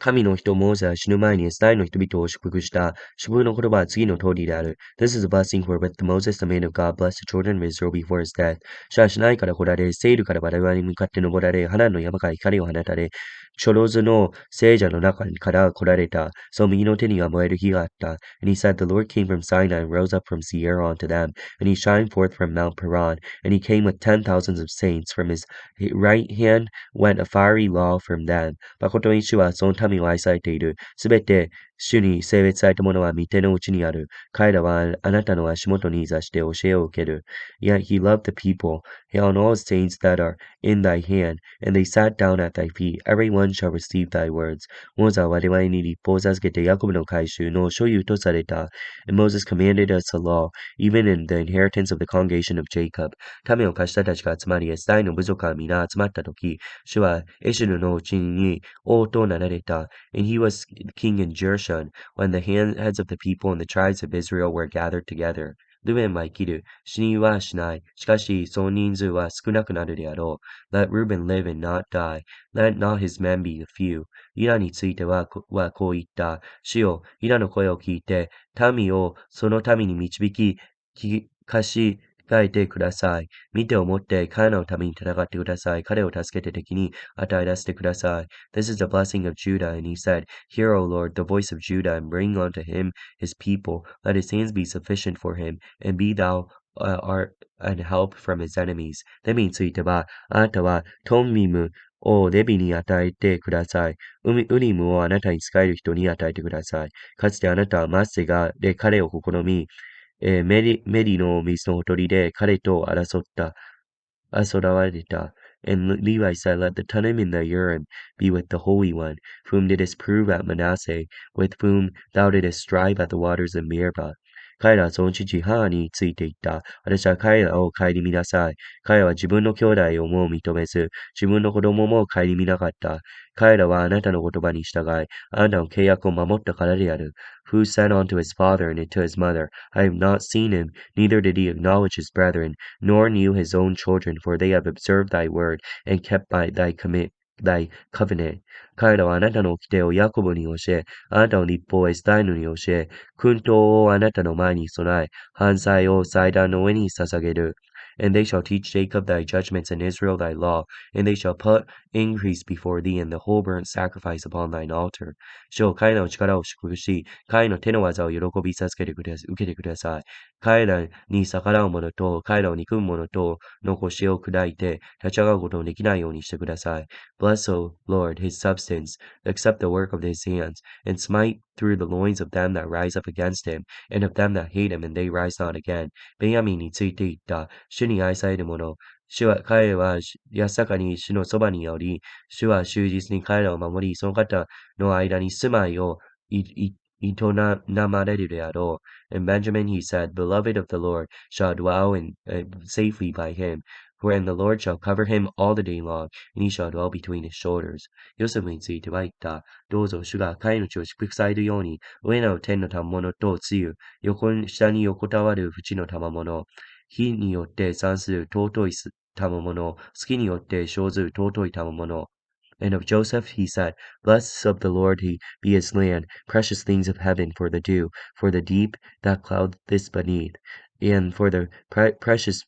神の人モーセは死ぬ前にイスラエルの人々を祝福した。祝福の言葉は次の通りである。This is a blessing wherewith Moses, the man of God, blessed the children of Israel before his death. 主はシナイから来られ、セールから我々に向かって登られ、ハナンの山から光を放たれ、チョロズの聖者の中から来られた。その右の手には燃える火があった。And he said, The Lord came from Sinai and rose up from Seir unto them. And he shined forth from Mount Paran. And he came with 10,000s of saints. From his right hand went a fiery law from them. 誠に主はその民を愛されている。すべて主に性別された者は御手のうちにある。彼らはあなたの足元に座して教えを受ける。Yet he loved the people, and all his saints that are in thy hand, and they sat down at thy feet. Every one shall receive thy words. モーセは我々に立法を授けてヤコブの改宗の所有とされた。And Moses commanded us a law, even in the inheritance of the congregation of Jacob. 民を貸したたちが集まり、エスタイの部族が皆集まったとき、主はエシュルのうちに王となられた。And he was king in Jershon, when the heads of the people and the tribes of Israel were gathered together. ルベンは生きる。死にはしない。しかし、その人数は少なくなるであろう。Let Reuben live and not die. Let not his men be few. イラについてはこう言った。主よ、イラの声を聞いて、民をその民に導き、貸し変えてください。見てをもって彼らのために戦ってください。彼を助けて敵に与え出してください。This is the blessing of Judah. And he said, Hear, O Lord, the voice of Judah, and bring unto him his people. Let his hands be sufficient for him, and be thou art an help from his enemies. レビについては、あなたはトンミムをレビに与えてください。ウリムをあなたに仕える人に与えてください。かつてあなたはマッセで彼を試み、メリの水のほとりで彼と争われた。And Levi said, Let the Tunim and the Urim be with the Holy One, whom didst prove at Manasseh, with whom thou didst strive at the waters of Meribah. 彼らはその父、母について言った。私は彼らを顧みなさい。彼らは自分の兄弟をもう認めず、自分の子供も顧みなかった。彼らはあなたの言葉に従い、あなたの契約を守ったからである。Who said unto his father and to his mother, I have not seen him, neither did he acknowledge his brethren, nor knew his own children, for they have observed thy word, and kept by thy covenant. 彼らはあなたの掟をヤコブに教え、あなたの立法をエスタイヌに教え、訓導をあなたの前に備え、犯罪を祭壇の上に捧げる。And they shall teach Jacob thy judgments and Israel thy law, and they shall put increase before thee and the whole burnt sacrifice upon thine altar. 主よ、彼らの力を祝福し、彼の手の技を喜び授けて受けてください。彼らに逆らう者と、彼らを憎む者との腰を砕いて、立ち上がることのできないようにしてください。Bless, O Lord, his substance, accept the work of his hands, and smite through the loins of them that rise up against him, and of them that hate him, and they rise not again. ベンヤミンについて言った。主に愛される者。彼は安らかに主のそばにおり、主は忠実に彼らを守り、その方の間に住まいを営まれるであろう。And Benjamin he said, Beloved of the Lord shall dwell safely by him. For and the Lord shall cover him all the day long, and he shall dwell between his shoulders. ヨセフについては言った。どうぞ主が彼の血を祝福されるように、上の天の賜物と露、下に横たわる淵の賜物、火によって産する尊い賜物、月によって生ずる尊い賜物。And of Joseph he said, Blessed of the Lord be his land, precious things of heaven for the dew, for the deep that cloudeth beneath, and for the precious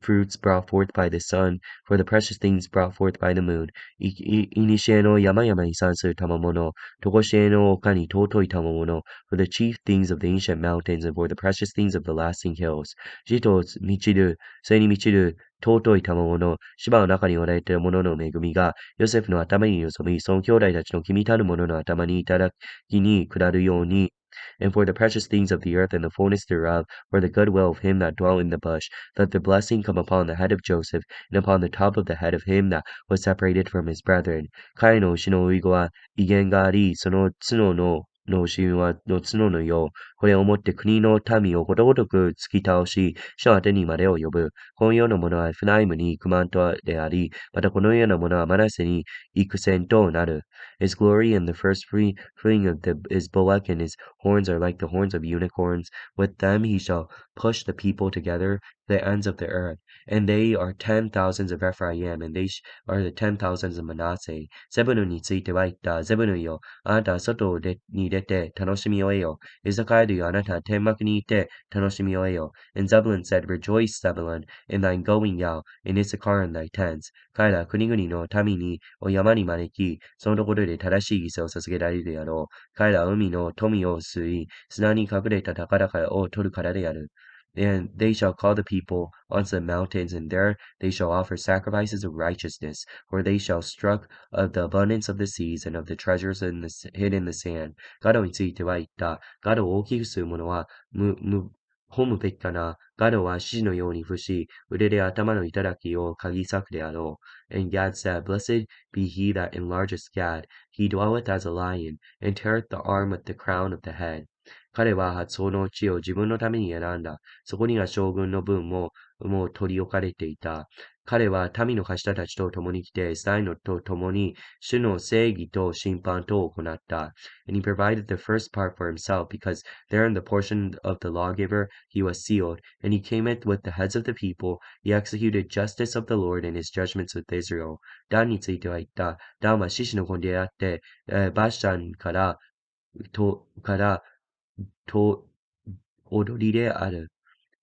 fruits brought forth by the sun, for the precious things brought forth by the moon. いにしえの山々に産する賜物、とこしえの丘に尊い賜物、for the chief things of the ancient mountains, and for the precious things of the lasting hills. 地と満ちる、それに満ちる尊い賜物、芝の中におられている者の恵みが、ヨセフの頭に臨み、その兄弟たちの君たる者の頭にいただきに下るように、and for the precious things of the earth and the fullness thereof, for the good will of him that dwelt in the bush, that the blessing come upon the head of Joseph, and upon the top of the head of him that was separated from his brethren. 彼の牛のウイゴは威厳があり、その角の牛はの角のよう、これをもって国の民をことごとく突き倒し、主の手にまでを呼ぶ。このようなものはエフライムに行くマントであり、またこのようなものはマナセに行く線となる。His glory in the first freeing of his bullock, and his horns are like the horns of unicorns. With them he shall push the people together, the ends of the earth. And they are 10,000s of Ephraim, and they are the 10,000s of Manasseh. セブヌについては言った。ゼブヌよ、あなたは外に出て楽しみを得よ。イサカエルよ、あなたは天幕にいて楽しみを得よ。And Zebulun said, Rejoice, Zebulun, in thine going out, in Issachar in thy tents. 彼らは国々の民にを山に招き、そのところで正しい犠牲を捧げられるであろう。彼らは海の富を吸い、砂に隠れた宝を取るからである。And they shall call the people unto the mountains, and there they shall offer sacrifices of righteousness, for they shall struck of the abundance of the seas, and of the treasures hid in the sand. ガロについては言った。ガロを大きくする者は、褒むべきかな。ガロは獅子のように伏し、腕で頭の頂きを嗅ぎ裂くであろう。And Gad said, Blessed be he that enlargeth Gad. He dwelleth as a lion, and teareth the arm with the crown of the head. 彼はその地を自分のために選んだ。そこには将軍の分も取り置かれていた。彼は民の頭たちと共に来て、サイのと共に主の正義と審判とを行った。And he provided the first part for himself, because there in the portion of the lawgiver he was sealed. And he came it with the heads of the people. He executed justice of the Lord and his judgments with Israel. ダンについては言った。ダンは獅子の子であって、バシャンからと踊りである。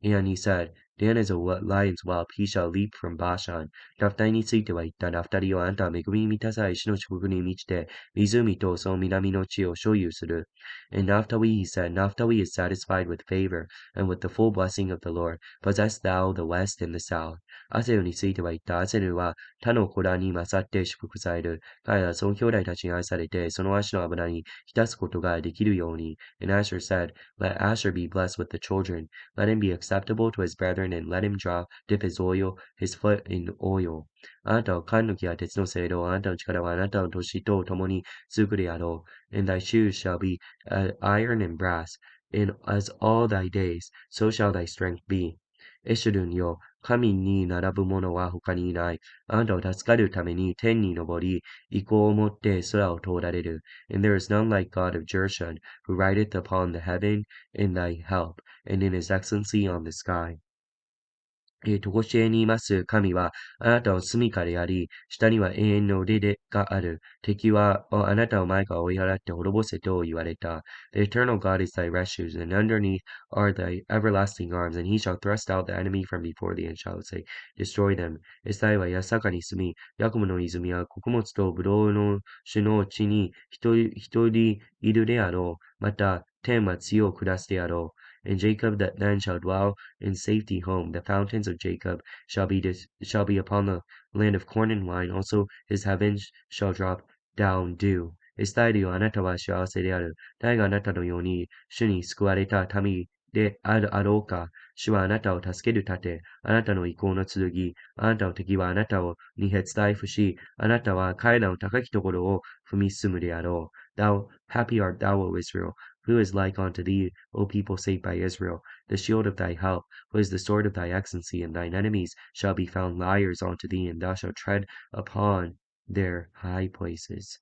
And he said, Dan is a lion's whelp, he shall leap from Bashan. ナフタリについては言った。ナフタリをあんたは恵みに満たされ、死の祝福に満ちて、湖とその南の地を所有する。And Naphtali, he said, Naphtali is satisfied with favor, and with the full blessing of the Lord. Possess thou the west and the south. アセルについては言った。アセルは他の子らに勝って祝福される。彼はその兄弟たちに愛されて、その足の油に浸すことができるように。And Asher said, Let Asher be blessed with the children. Let him be acceptable to his brethren, and let him dip his foot in oil. あなたは缶の木や鉄の聖堂、あなたの力はあなたの年と共に続くであろう。And thy shoes shall be iron and brass, and as all thy days, so shall thy strength be. エシュルンよ、神に並ぶ者は他にいない。あなたを助かるために天に昇り、意向を持って空を通られる。And there is none like God of Jershon, who rideth upon the heaven in thy help, and in his excellency on the sky. とこしえにいます神はあなたの住処であり、下には永遠の腕がある。敵はあなたを前から追い払って滅ぼせと言われた。The eternal God is thy refuge, and underneath are thy everlasting arms, and he shall thrust out the enemy from before thee, and shall say, Destroy them. エサイは安坂に住み、ヤコブの泉は穀物とブドウの種の地に一人いるであろう。また、天は地を下すであろう。And Jacob that then shall dwell in safety home. The fountains of Jacob shall be upon the land of corn and wine. Also his heavens shall drop down dew. エスタイルよ、あなたは幸せである。誰があなたのように主に救われた民であろうか。主はあなたを助ける盾、あなたの意向の剣、あなたの敵はあなたにへつたい伏し、あなたは彼らの高きところを踏み進むであろう。Happy art thou, O Israel. Who is like unto thee, O people saved by Israel? The shield of thy help, who is the sword of thy excellency, and thine enemies shall be found liars unto thee, and thou shalt tread upon their high places.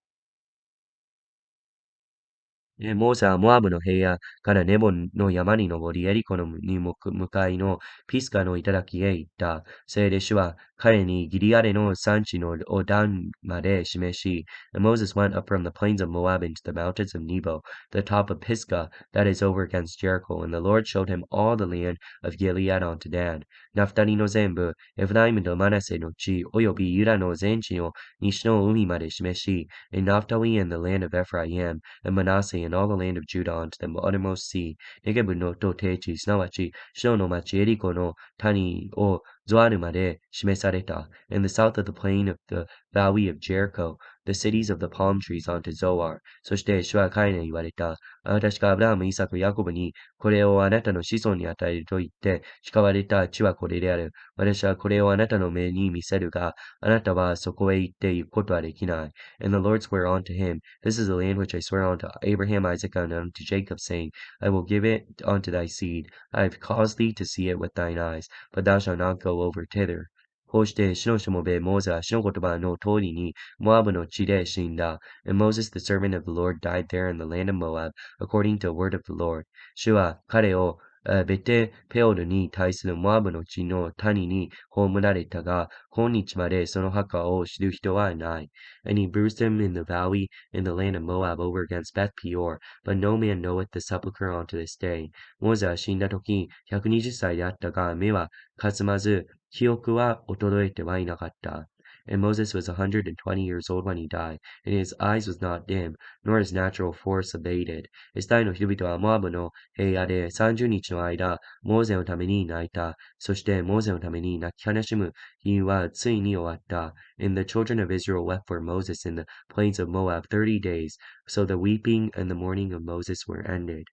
モーセはモアブの平野からネボの山に登り、エリコのに向かいのピスカの頂へ行った。それで主は彼にギリアレの産地のダンまで示し、And Moses went up from the plains of Moab into the mountains of Nebo, the top of Pisgah that is over against Jericho, and the Lord showed him all the land of Gilead unto Dan. ナフタリの全部、エフライムとマナセの地、およびユダの全地の西の海まで示し、And Naphtali and the land of Ephraim, and Manasseh and all the land of Judah unto the uttermost sea, ネゲブのと低地、すなわち、シオの町エリコの谷をゾアルまで示された。In the south of the plain of the valley of Jericho, the cities of the palm trees unto Zoar. そして主は彼に言われた。私がアブラハム、イサク、ヤコブに、これをあなたの子孫に与えると言って、誓われた地はこれである。私はこれをあなたの目に見せるが、あなたはそこへ行って行くことはできない。And the Lord swore unto him, This is the land which I swear unto Abraham, Isaac, and unto Jacob, saying, I will give it unto thy seed. I have caused thee to see it with thine eyes, but thou shalt not go over thither. こうして主のしもべモーゼは主の言葉の通りにモアブの地で死んだ。And Moses the servant of the Lord died there in the land of Moab, according to the word of the Lord. 主は彼をベテペオルに対するモアブの地の谷に葬られたが、今日までその墓を知る人はいない。And he bruised him in the valley in the land of Moab over against Beth Peor, but no man knoweth the sepulchre unto this day. モーゼは死んだ時、120歳であったが、目はかすまず、記憶は衰えてはいなかった。And Moses was 120 years old when he died, and his eyes was not dim, nor his natural force abated. イスラエルの人々はモアブの平野で30日の間、モーゼのために泣いた。そしてモーゼのために泣き悲しむ日はついに終わった。And the children of Israel wept for Moses in the plains of Moab 30 days, so the weeping and the mourning of Moses were ended.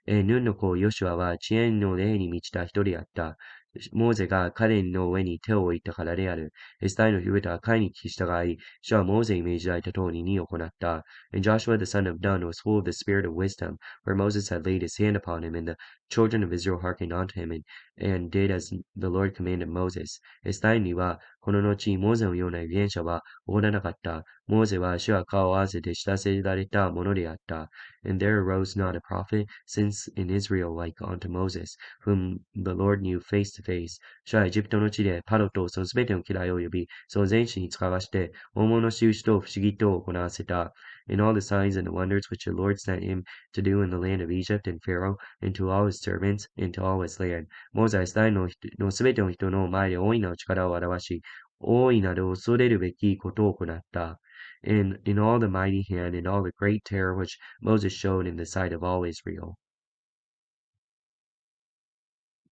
ヌンの子ヨシュアは知恵の霊に満ちた人であった。モーゼが彼の上に手を置いたからである。イスラエルの人々は彼に聞き従い、主はモーゼに命じられた通りに行った。And Joshua the son of Nun was full of the spirit of wisdom, where Moses had laid his hand upon him, and the children of Israel hearkened unto him, and did as the Lord commanded Moses. イスラエルには、この後、モーゼのような預言者は起こらなかった。モーゼは主は顔を合わせて知らせられたものであった。And there arose not a prophet since in Israel like unto Moses, whom the Lord knew face to face. 主はエジプトの地でパロとそのすべての家来を呼び、その全地に使わして、大物の印と不思議と行わせた。In all the signs and the wonders which the Lord sent him to do in the land of Egypt and Pharaoh, and to all his servants, and to all his land. モーゼはイスラエルのすべての人の前で大いなる力を表し、大いなる恐れるべきことを行った。And in all the mighty hand and all the great terror which Moses showed in the sight of all Israel.